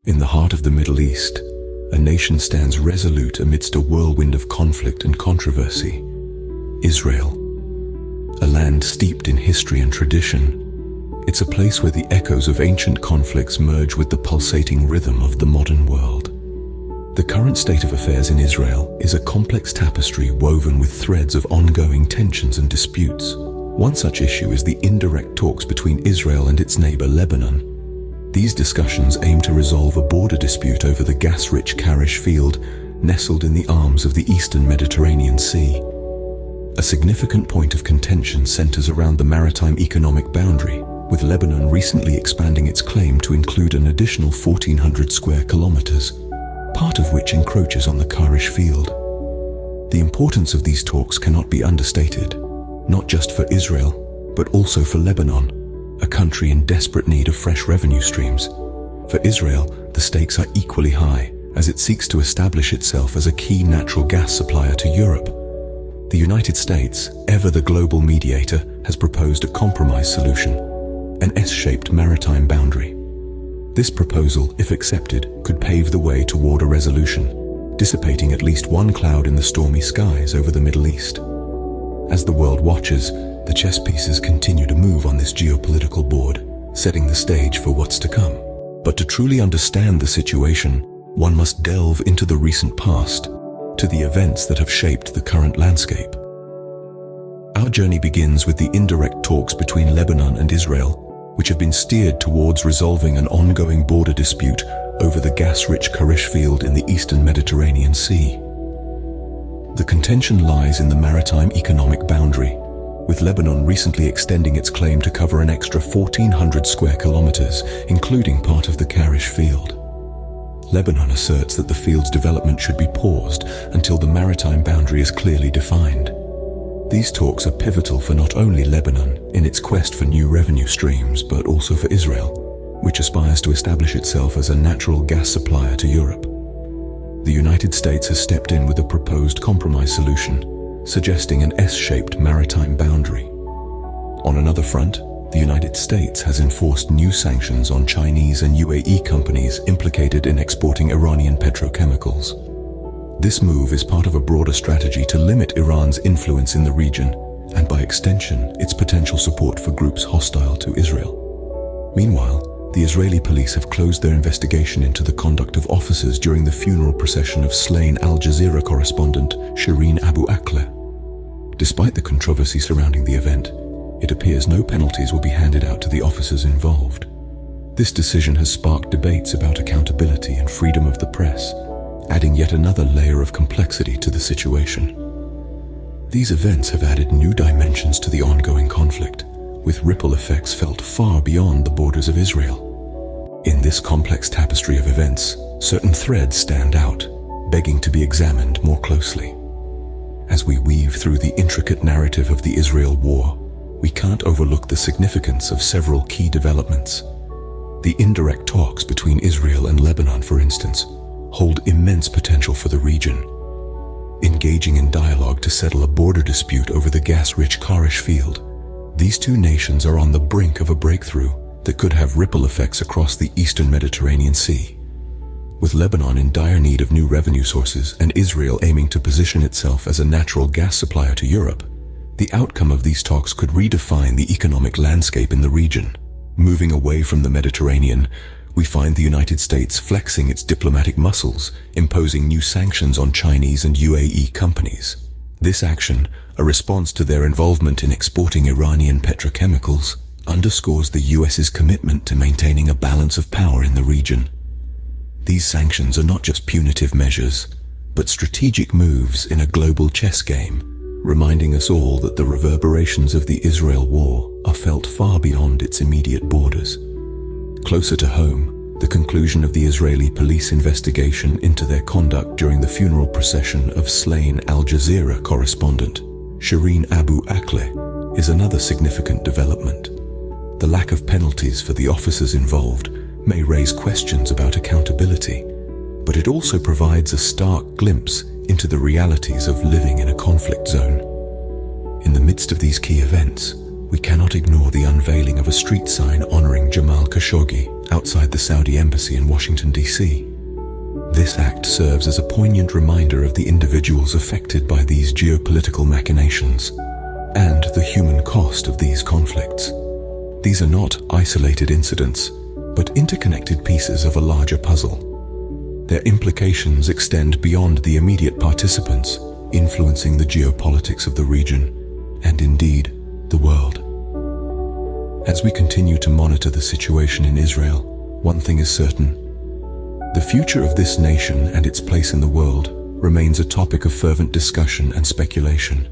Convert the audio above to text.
In the heart of the Middle East, a nation stands resolute amidst a whirlwind of conflict and controversy. Israel, a land steeped in history and tradition. It's a place where the echoes of ancient conflicts merge with the pulsating rhythm of the modern world. The current state of affairs in Israel is a complex tapestry woven with threads of ongoing tensions and disputes. One such issue is the indirect talks between Israel and its neighbor Lebanon. These discussions aim to resolve a border dispute over the gas-rich Karish field nestled in the arms of the eastern Mediterranean Sea. A significant point of contention centers around the maritime economic boundary, with Lebanon recently expanding its claim to include an additional 1,400 square kilometers, part of which encroaches on the Karish field. The importance of these talks cannot be understated, not just for Israel, but also for Lebanon, a country in desperate need of fresh revenue streams. For Israel, the stakes are equally high as it seeks to establish itself as a key natural gas supplier to Europe. The United States, ever the global mediator, has proposed a compromise solution, an S-shaped maritime boundary. This proposal, if accepted, could pave the way toward a resolution, dissipating at least one cloud in the stormy skies over the Middle East. As the world watches, the chess pieces continue to move on this geopolitical board, setting the stage for what's to come. But to truly understand the situation, one must delve into the recent past, to the events that have shaped the current landscape. Our journey begins with the indirect talks between Lebanon and Israel, which have been steered towards resolving an ongoing border dispute over the gas-rich Karish field in the eastern Mediterranean Sea. The contention lies in the maritime economic boundary, with Lebanon recently extending its claim to cover an extra 1,400 square kilometers, including part of the Karish field. Lebanon asserts that the field's development should be paused until the maritime boundary is clearly defined. These talks are pivotal for not only Lebanon in its quest for new revenue streams, but also for Israel, which aspires to establish itself as a natural gas supplier to Europe. The United States has stepped in with a proposed compromise solution, suggesting an S-shaped maritime boundary. On another front, the United States has enforced new sanctions on Chinese and UAE companies implicated in exporting Iranian petrochemicals. This move is part of a broader strategy to limit Iran's influence in the region, and by extension, its potential support for groups hostile to Israel. Meanwhile, the Israeli police have closed their investigation into the conduct of officers during the funeral procession of slain Al Jazeera correspondent Shireen Abu Akleh. Despite the controversy surrounding the event, it appears no penalties will be handed out to the officers involved. This decision has sparked debates about accountability and freedom of the press, adding yet another layer of complexity to the situation. These events have added new dimensions to the ongoing conflict, with ripple effects felt far beyond the borders of Israel. In this complex tapestry of events, certain threads stand out, begging to be examined more closely. As we weave through the intricate narrative of the Israel war, we can't overlook the significance of several key developments. The indirect talks between Israel and Lebanon, for instance, hold immense potential for the region. Engaging in dialogue to settle a border dispute over the gas-rich Karish field, these two nations are on the brink of a breakthrough that could have ripple effects across the eastern Mediterranean Sea. With Lebanon in dire need of new revenue sources and Israel aiming to position itself as a natural gas supplier to Europe, the outcome of these talks could redefine the economic landscape in the region. Moving away from the Mediterranean, we find the United States flexing its diplomatic muscles, imposing new sanctions on Chinese and UAE companies. This action, a response to their involvement in exporting Iranian petrochemicals, underscores the US's commitment to maintaining a balance of power in the region. These sanctions are not just punitive measures, but strategic moves in a global chess game, reminding us all that the reverberations of the Israel war are felt far beyond its immediate borders. Closer to home, the conclusion of the Israeli police investigation into their conduct during the funeral procession of slain Al Jazeera correspondent Shireen Abu Akleh is another significant development. The lack of penalties for the officers involved may raise questions about accountability, but it also provides a stark glimpse into the realities of living in a conflict zone. In the midst of these key events, we cannot ignore the unveiling of a street sign honoring Jamal Khashoggi outside the Saudi embassy in Washington, D.C. This act serves as a poignant reminder of the individuals affected by these geopolitical machinations and the human cost of these conflicts. These are not isolated incidents, but interconnected pieces of a larger puzzle. Their implications extend beyond the immediate participants, influencing the geopolitics of the region and indeed the world. As we continue to monitor the situation in Israel, one thing is certain: the future of this nation and its place in the world remains a topic of fervent discussion and speculation.